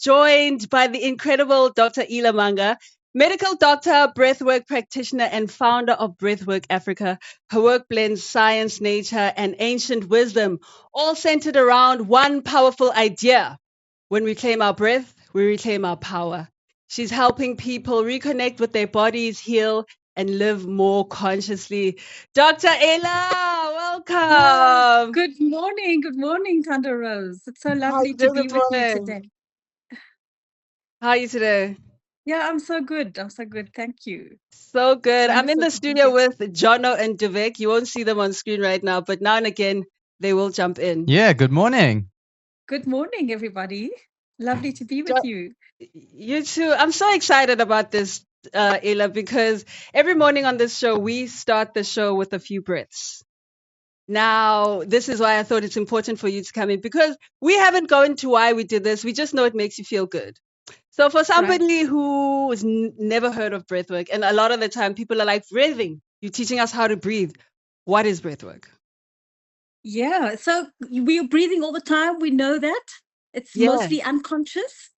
joined by the incredible Dr. Ela Manga, medical doctor, breathwork practitioner, and founder of Breathwork Africa. Her work blends science, nature, and ancient wisdom, all centered around one powerful idea. When we claim our breath, we reclaim our power. She's helping people reconnect with their bodies, heal, and live more consciously. Dr. Ela, welcome. Good morning, Tanda Rose. It's so How are lovely you to doing be this with you morning? today. How are you today? Yeah, I'm so good. Thank you. So good. I'm in Wonderful the to be studio here. with Jono and Devik. You won't see them on screen right now, but now and again they will jump in. Yeah, good morning. Good morning, everybody. Lovely to be with Jo- you. You too. I'm so excited about this, Ela, because every morning on this show we start the show with a few breaths. Now, this is why I thought it's important for you to come in because we haven't gone into why we did this. We just know it makes you feel good. So for Right. somebody who has never heard of breathwork, and a lot of the time people are like, breathing, you're teaching us how to breathe. What is breathwork? Yeah. So we are breathing all the time. We know that. It's mostly Yes. unconscious.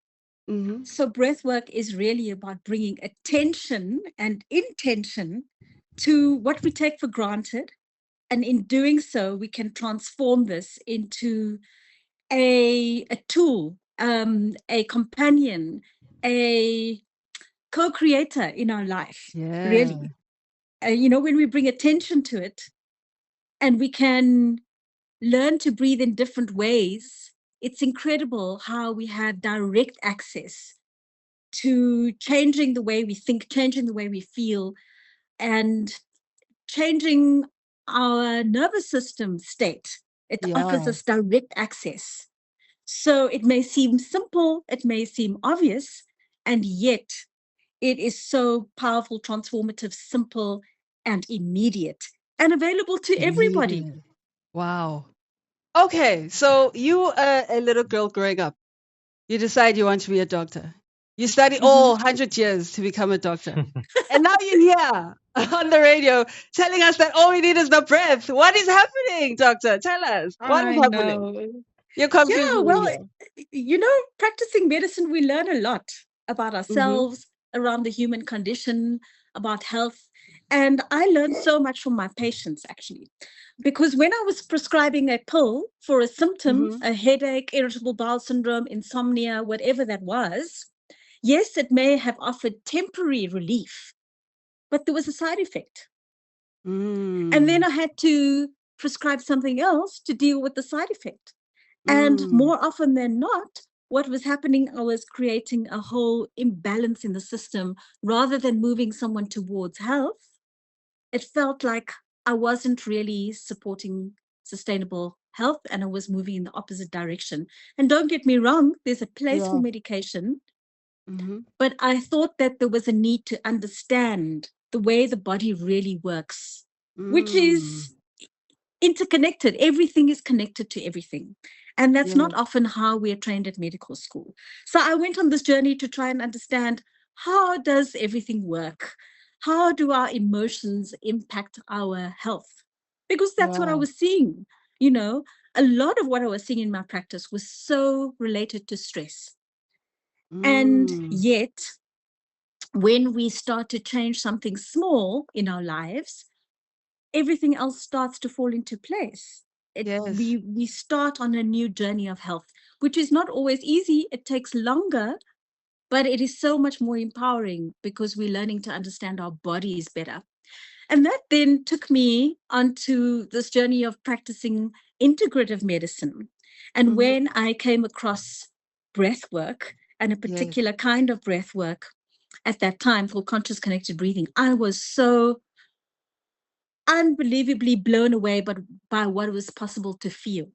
Hmm. So breath work is really about bringing attention and intention to what we take for granted. And in doing so, we can transform this into a tool, a companion, a co-creator in our life, Yeah. really. When we bring attention to it and we can learn to breathe in different ways, it's incredible how we have direct access to changing the way we think, changing the way we feel, and changing our nervous system state. It offers Yeah. us direct access. So it may seem simple, it may seem obvious, and yet it is so powerful, transformative, simple, and immediate, and available to everybody. Immediate. Wow. Okay. So you are a little girl growing up. You decide you want to be a doctor. You study all Mhm. 100 years to become a doctor. And now you're here on the radio telling us that all we need is the breath. What is happening, doctor? Tell us. What is I happening? know. You're Yeah, confusing me well, here. practicing medicine, we learn a lot about Mm-hmm. ourselves, around the human condition, about health. And I learned so much from my patients, actually. Because when I was prescribing a pill for a symptom, Mm-hmm. a headache, irritable bowel syndrome, insomnia, whatever that was, yes, it may have offered temporary relief, but there was a side effect. And then Mm. I had to prescribe something else to deal with the side effect. And Mm. more often than not, what was happening, I was creating a whole imbalance in the system rather than moving someone towards health. It felt like I wasn't really supporting sustainable health and I was moving in the opposite direction. And don't get me wrong, there's a place for Yeah. medication, Mm-hmm. but I thought that there was a need to understand the way the body really works, which Mm. is interconnected. Everything is connected to everything. And that's not Yes. often how we are trained at medical school. So I went on this journey to try and understand, how does everything work? How do our emotions impact our health? Because that's what I Yeah. was seeing. You know, a lot of what I was seeing in my practice was so related to stress. And Mm. yet, when we start to change something small in our lives, everything else starts to fall into place. Yes. We start on a new journey of health, which is not always easy. It takes longer, but it is so much more empowering because we're learning to understand our bodies better. And that then took me onto this journey of practicing integrative medicine. And Mm-hmm. when I came across breath work, and a Yes. particular kind of breath work at that time called conscious connected breathing, I was so unbelievably blown away by what was possible to feel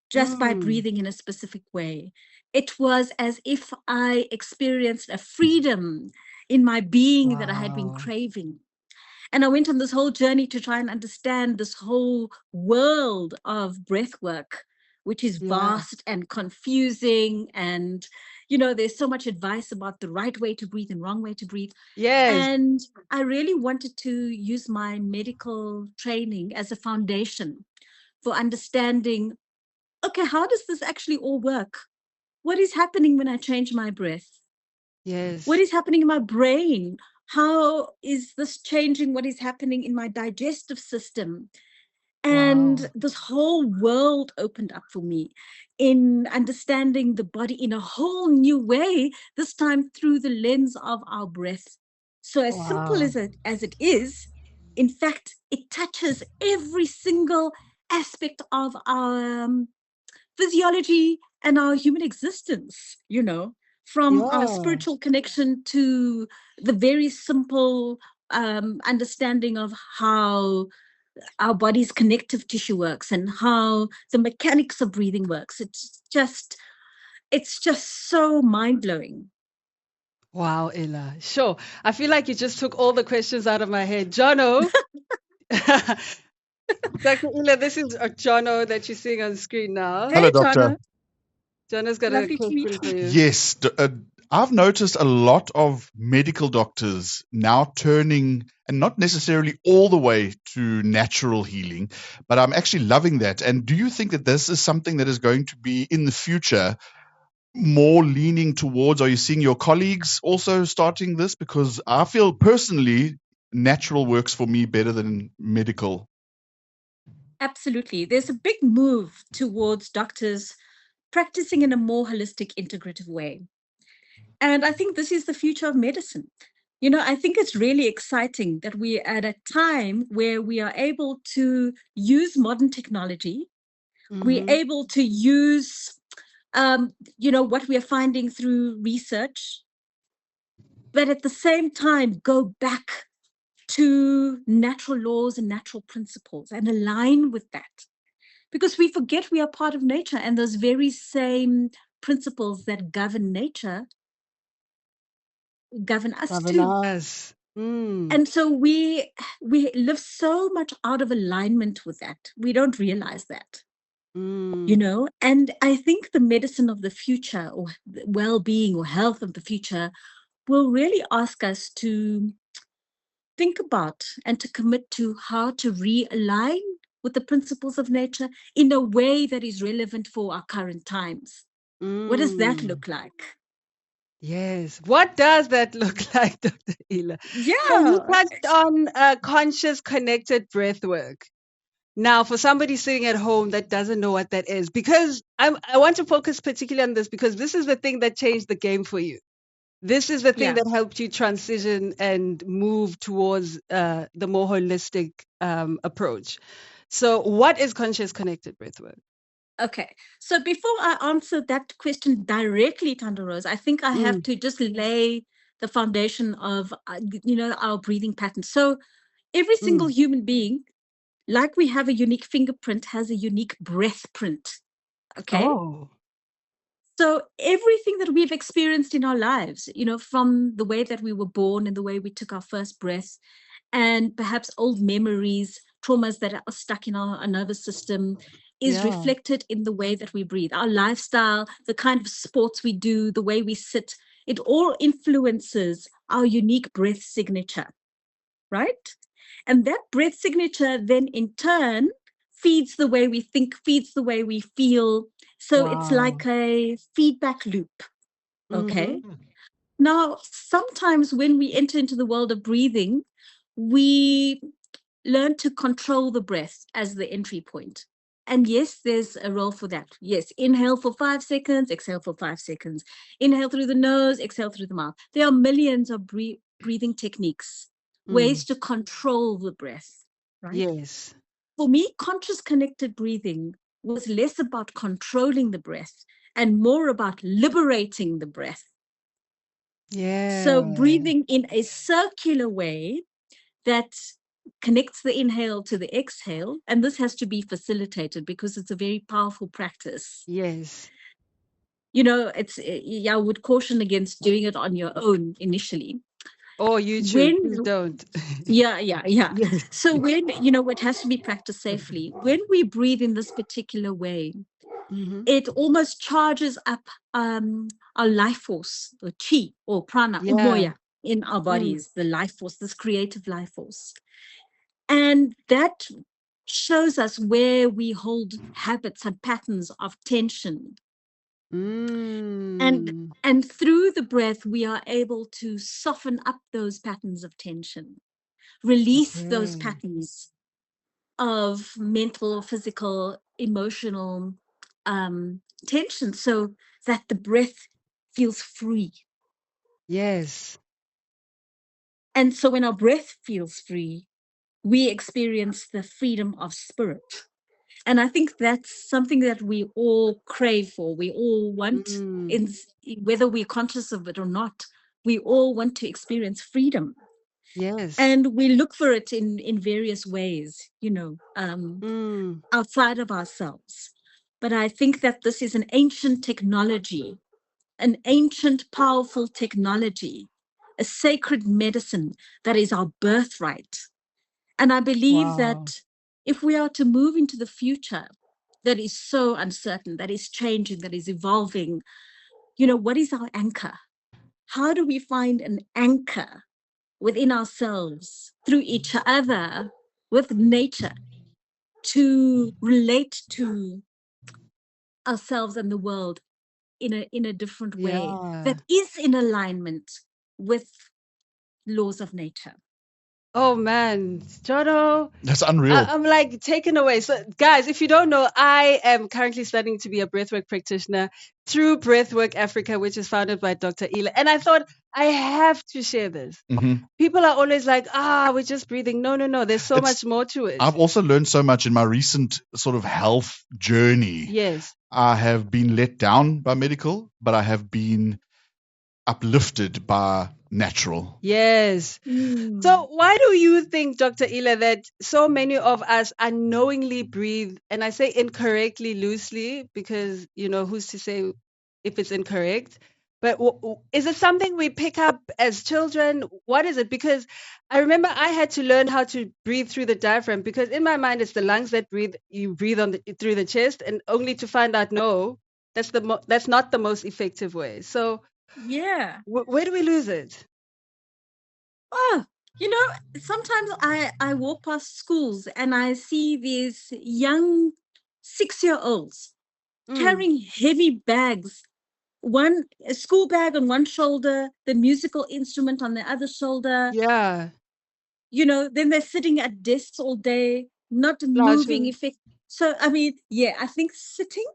just by Mm. breathing in a specific way. It was as if I experienced a freedom in my being that I had been Wow. craving. And I went on this whole journey to try and understand this whole world of breath work, which is Yeah. vast and confusing. And, there's so much advice about the right way to breathe and wrong way to breathe. Yes. And I really wanted to use my medical training as a foundation for understanding, okay, how does this actually all work? what is happening when I change my breath? What Yes. is happening in my brain? How is this changing what is happening in my digestive system? And Wow. this whole world opened up for me in understanding the body in a whole new way, this time through the lens of our breath. So, as simple Wow. as it is, in fact, it touches every single aspect of our physiology and our human existence, from our Yeah. spiritual connection to the very simple understanding of how our body's connective tissue works and how the mechanics of breathing works. It's just so mind-blowing. Wow, Ella. Sure. I feel like you just took all the questions out of my head. Jono. Dr. Ella, this is Jono that you're seeing on screen now. Hello, Hey, doctor. Jana. Jono's got a Lovely to meet question for you. you. Yes, I've noticed a lot of medical doctors now turning, and not necessarily all the way to natural healing, but I'm actually loving that. And do you think that this is something that is going to be in the future more leaning towards? Are you seeing your colleagues also starting this? Because I feel personally natural works for me better than medical. Absolutely. There's a big move towards doctors practicing in a more holistic, integrative way. And I think this is the future of medicine. I think it's really exciting that we're at a time where we are able to use modern technology. We're Mm-hmm. able to use, what we are finding through research, but at the same time, go back to natural laws and natural principles and align with that. Because we forget we are part of nature, and those very same principles that govern nature govern us too. Governors. Mm, And so we live so much out of alignment with that. We don't realize that, mm, and I think the medicine of the future, or the well-being or health of the future, will really ask us to think about and to commit to how to realign with the principles of nature in a way that is relevant for our current times. What does that mm. look like? Yes. What does that look like, Dr. Ela? So you Yeah. touched on conscious connected breath work. Now, for somebody sitting at home that doesn't know what that is, because I want to focus particularly on this because this is the thing that changed the game for you. This is the thing Yeah. that helped you transition and move towards the more holistic approach. So, what is conscious connected breath work? Okay. So before I answer that question directly, Tanda Rose, I think I have Mm, to just lay the foundation of, our breathing pattern. So every single mm. human being, like we have a unique fingerprint, has a unique breath print. Okay. Oh, So everything that we've experienced in our lives, from the way that we were born and the way we took our first breath, and perhaps old memories, traumas that are stuck in our nervous system, is yeah. reflected in the way that we breathe. Our lifestyle, the kind of sports we do, the way we sit, it all influences our unique breath signature, right? And that breath signature then in turn feeds the way we think, feeds the way we feel. So it's Wow. like a feedback loop. Okay. Mm-hmm. Now, sometimes when we enter into the world of breathing, we learn to control the breath as the entry point. And yes, there's a role for that. Yes, inhale for 5 seconds, exhale for 5 seconds. Inhale through the nose, exhale through the mouth. There are millions of breathing techniques, ways Mm. to control the breath, right? Yes. For me, conscious connected breathing was less about controlling the breath and more about liberating the breath. So, Yeah. breathing in a circular way that connects the inhale to the exhale. And this has to be facilitated because it's a very powerful practice. Yes. I would caution against doing it on your own initially. Or YouTube. When, Please don't. yeah, yeah, yeah. Yes. So, it has to be practiced safely. When we breathe in this particular way, Mm-hmm. it almost charges up our life force, or chi, or prana, Yeah. umoya in our Mm. bodies, the life force, this creative life force. And that shows us where we hold habits and patterns of tension. And Mm. and through the breath, we are able to soften up those patterns of tension, release those Okay. patterns of mental, physical, emotional tension so that the breath feels free. Yes. And so when our breath feels free, we experience the freedom of spirit. And I think that's something that we all crave for. We all want, Mm. in, whether we're conscious of it or not, we all want to experience freedom. Yes. And we look for it in various ways, Mm. outside of ourselves. But I think that this is an ancient technology, an ancient, powerful technology, a sacred medicine that is our birthright. And I believe Wow. that if we are to move into the future that is so uncertain, that is changing, that is evolving, what is our anchor? How do we find an anchor within ourselves, through each other, with nature, to relate to ourselves and the world in a different way Yeah. that is in alignment with laws of nature? Oh man, Jono, That's unreal. I'm like taken away. So, guys, if you don't know, I am currently studying to be a breathwork practitioner through Breathwork Africa, which is founded by Dr. Ela. And I thought I have to share this. Mhm. People are always like, we're just breathing. No, no, no. There's so It's much more to it. I've also learned so much in my recent sort of health journey. Yes. I have been let down by medical, but I have been uplifted by natural. Yes. Mm. So why do you think, Dr. Ela, that so many of us unknowingly breathe, and I say incorrectly loosely because, who's to say if it's incorrect? But is it something we pick up as children? What is it? Because I remember I had to learn how to breathe through the diaphragm because in my mind it's the lungs that breathe. You breathe through the chest, and only to find out no, that's not the most effective way. So Yeah. where do we lose it? Oh, sometimes I walk past schools and I see these young 6-year-olds Mm, carrying heavy bags, a school bag on one shoulder, the musical instrument on the other shoulder. yeah. Then they're sitting at desks all day, not moving. Slouching. So, I mean, yeah, I think sitting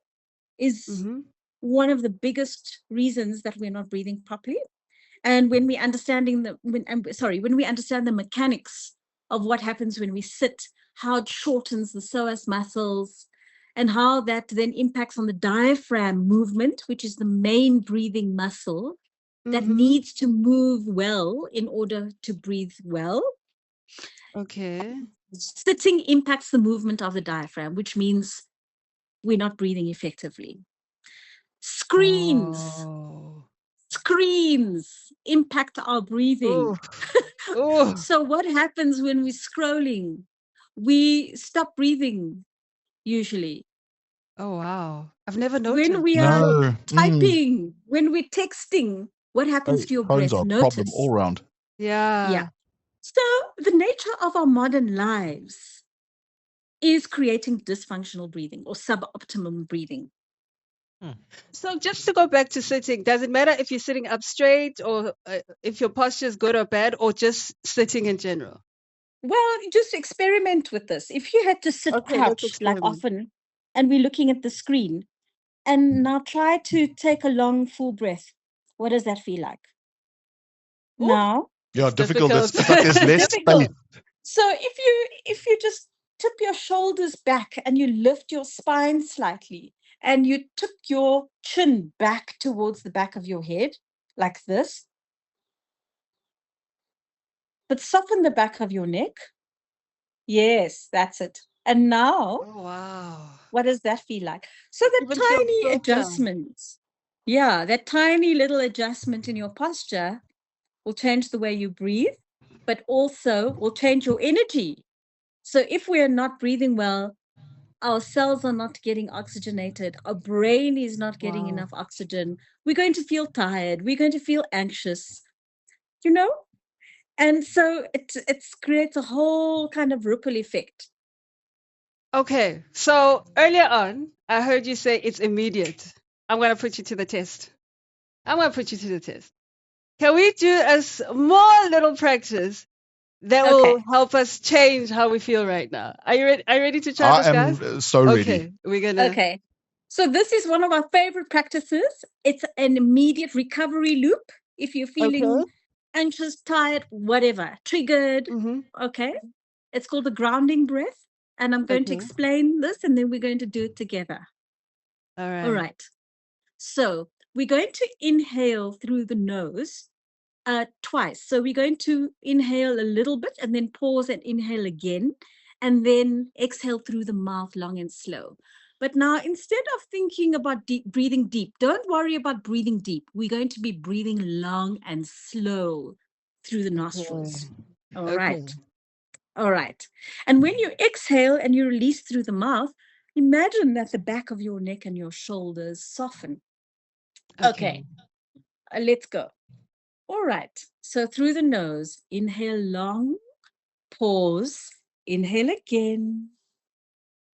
is Mm-hmm. one of the biggest reasons that we're not breathing properly. And when we understand the mechanics of what happens when we sit, how it shortens the psoas muscles, and how that then impacts on the diaphragm movement, which is the main breathing muscle that Mm-hmm. needs to move well in order to breathe well. Okay. Sitting impacts the movement of the diaphragm, which means we're not breathing effectively. Screens, Oh. screens impact our Oh. breathing. Oh. So what happens when we're scrolling? We stop breathing usually. Oh wow. I've never When noticed. we are No. typing, when we're texting, what happens Oh, to your phones breath? are a problem all Notice. round. Yeah. Yeah. So the nature of our modern lives is creating dysfunctional breathing or suboptimum breathing. Hmm. So just to go back to sitting, does it matter if you're sitting up straight or if your posture is good or bad or just sitting in general? Well, just experiment with this. If you had to sit Okay, let's crouch like experiment. often and we're looking at the screen, and now try to take a long, full breath. What does that feel like? Oh, Now, Yeah, it's difficult. difficult. It's like there's less space. difficult. So if you just tip your shoulders back and you lift your spine slightly and you took your chin back towards the back of your head like this, but soften the back of your neck. Yes, that's it. And now, Oh wow. what does that feel like? So It the even feels tiny softer. adjustments, yeah, that tiny little adjustment in your posture will change the way you breathe, but also will change your energy. So if we are not breathing well, our cells are not getting oxygenated, our brain is not getting Wow. enough oxygen. We're going to feel tired, we're going to feel anxious, you know? And so it creates a whole kind of ripple effect. Okay. So earlier on, I heard you say it's immediate. I'm going to put you to the test. I'm going to put you to the test. Can we do a small little practice that Okay. will help us change how we feel right now? Are you ready? Are you ready to try this, I guys? am so ready. Okay, we're gonna. Okay. So this is one of our favorite practices. It's an immediate recovery loop. If you're feeling Okay. anxious, tired, whatever, triggered, Mm-hmm. okay. It's called the grounding breath. And I'm going to Okay. explain this and then we're going to do it together. All right. All right. So we're going to inhale through the nose twice. So we're going to inhale a little bit and then pause and inhale again, and then exhale through the mouth long and slow. But now, instead of thinking about breathing deep, don't worry about breathing deep. We're going to be breathing long and slow through the nostrils. All right. Okay. All right. And when you exhale and you release through the mouth, imagine that the back of your neck and your shoulders soften. Okay. Let's go. All right. So through the nose, inhale long, pause, inhale again,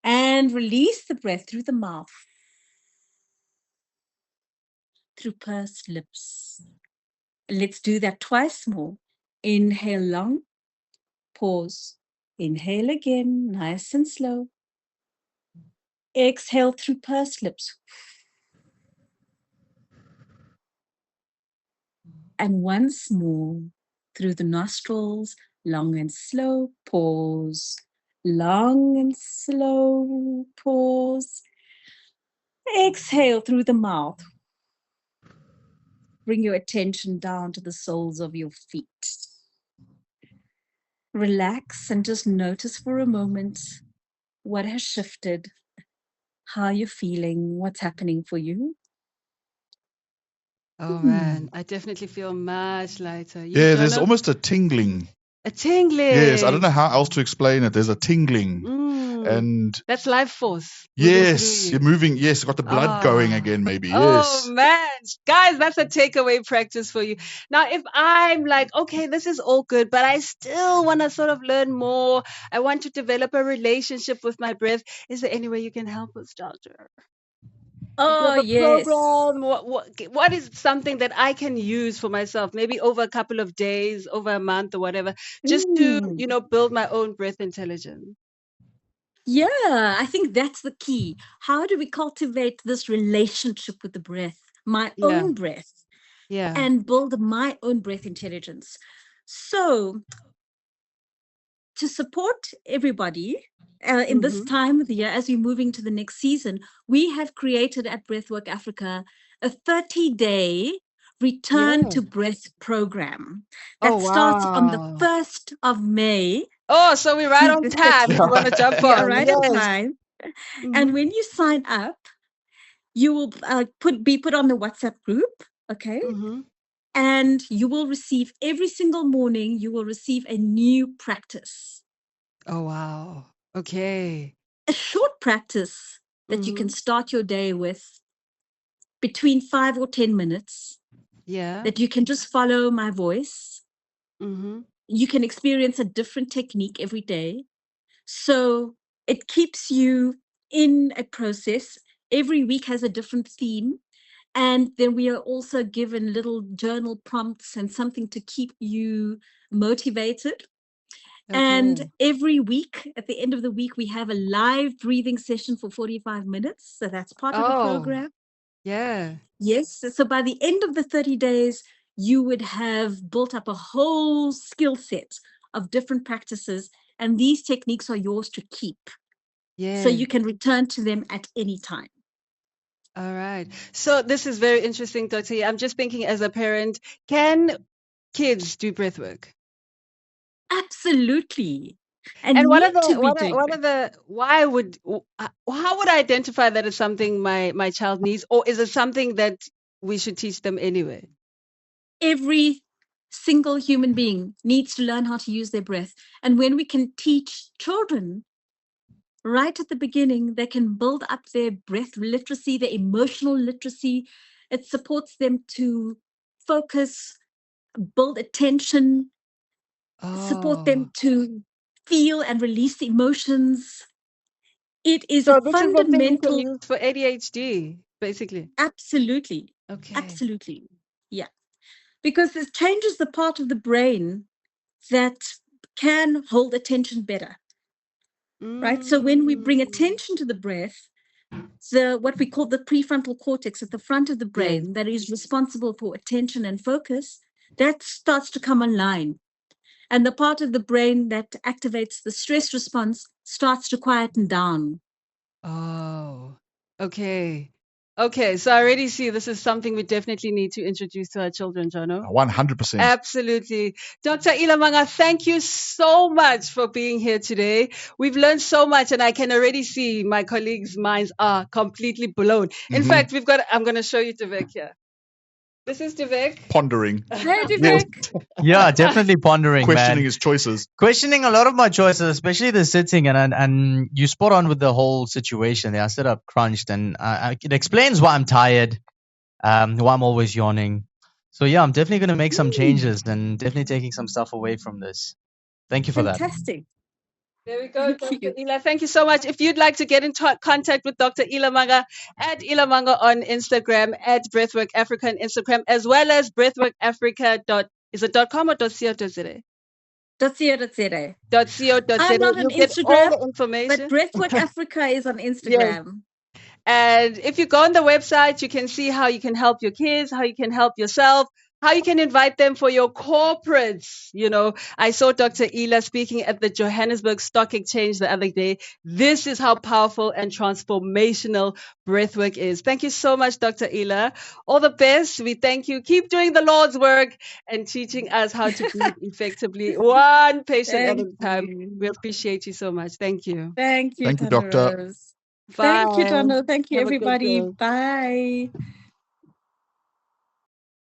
and release the breath through the mouth, through pursed lips. Let's do that twice more. Inhale long, pause, inhale again, nice and slow. Exhale through pursed lips. And once more through the nostrils, long and slow, pause, long and slow, pause. Exhale through the mouth. Bring your attention down to the soles of your feet. Relax and just notice for a moment what has shifted, how you're feeling, what's happening for you. Oh man, I definitely feel much lighter. You, Yeah, there's Jono? almost a tingling. A tingling. Yes, I don't know how else to explain it. There's a tingling. And that's life force. yes, you're moving. Yes, got the blood going again, maybe. Oh Yes. man, guys, that's a takeaway practice for you. Now, if I'm like, okay, this is all good, but I still want to sort of learn more, I want to develop a relationship with my breath, is there any way you can help us, doctor? Oh, A yes. program, what is something that I can use for myself, maybe over a couple of days, over a month or whatever, just to, build my own breath intelligence? Yeah, I think that's the key. How do we cultivate this relationship with the breath, my Yeah. own breath, Yeah. and build my own breath intelligence? So, to support everybody in this time of the year, as we're moving to the next season, we have created at Breathwork Africa a 30-day return to breath program that starts on the 1st of May. Oh, so we're right to on the time. 30th. We want to jump We are on. right on time. And when you sign up, you will be put on the WhatsApp group, okay? And you will receive every single morning, you will receive a new practice. Oh, wow. Okay. A short practice that you can start your day with between 5 or 10 minutes. Yeah. That you can just follow my voice. You can experience a different technique every day. So it keeps you in a process. Every week has a different theme. And then we are also given little journal prompts and something to keep you motivated. And every week, at the end of the week, we have a live breathing session for 45 minutes. So that's part of the program. Yeah. Yes. So by the end of the 30 days, you would have built up a whole skill set of different practices. And these techniques are yours to keep. Yeah. So you can return to them at any time. All right. So this is very interesting, Dr. I'm just thinking as a parent, can kids do breath work? Absolutely. And how would I identify that it's something my child needs, or is it something that we should teach them anyway? Every single human being needs to learn how to use their breath. And when we can teach children right at the beginning, they can build up their breath literacy, their emotional literacy. It supports them to focus, build attention, support them to feel and release emotions. It is a fundamental. Use for ADHD, basically. Absolutely. Okay. Absolutely. Yeah. Because it changes the part of the brain that can hold attention better. Right. So when we bring attention to the breath, what we call the prefrontal cortex at the front of the brain, Yes. that is responsible for attention and focus, that starts to come online. And the part of the brain that activates the stress response starts to quieten down. Oh, okay. Okay, so I already see this is something we definitely need to introduce to our children, Jono. 100%. Absolutely. Dr. Ela Manga, thank you so much for being here today. We've learned so much, and I can already see my colleagues' minds are completely blown. In Mhm. fact, I'm going to show you Devek here. This is Devek. Pondering, Hey, Yes. Vivek. Yeah, definitely pondering, questioning man. his choices. Questioning a lot of my choices, especially the sitting, and you spot on with the whole situation there. I sit up crunched, and it explains why I'm tired, why I'm always yawning. So yeah, I'm definitely going to make some changes and definitely taking some stuff away from this. Thank you for that. Fantastic. There we go, Thank Dr. you. Ela. Thank you so much. If you'd like to get in contact with Dr. Ela Manga, add Ela Manga on Instagram, at Breathwork Africa on Instagram, as well as breathworkafrica. Is it .com or .co.za? .co.za. .co.za. I'm not on You'll get all Instagram, the but information. Breathwork Africa is on Yes. Instagram. And if you go on the website, you can see how you can help your kids, how you can help yourself, how you can invite them for your corporates. You know, I saw Dr. Ela speaking at the Johannesburg Stock Exchange the other day. This is how powerful and transformational breathwork is. Thank you so much, Dr. Ela. All the best. We thank you. Keep doing the Lord's work and teaching us how to breathe effectively, one patient at a Thank time. We you. appreciate you so much. Thank you. Thank you, Thank you, Tana Doctor. Rose. Bye. Thank you, Tano. Thank you, Have a good everybody. day. Bye.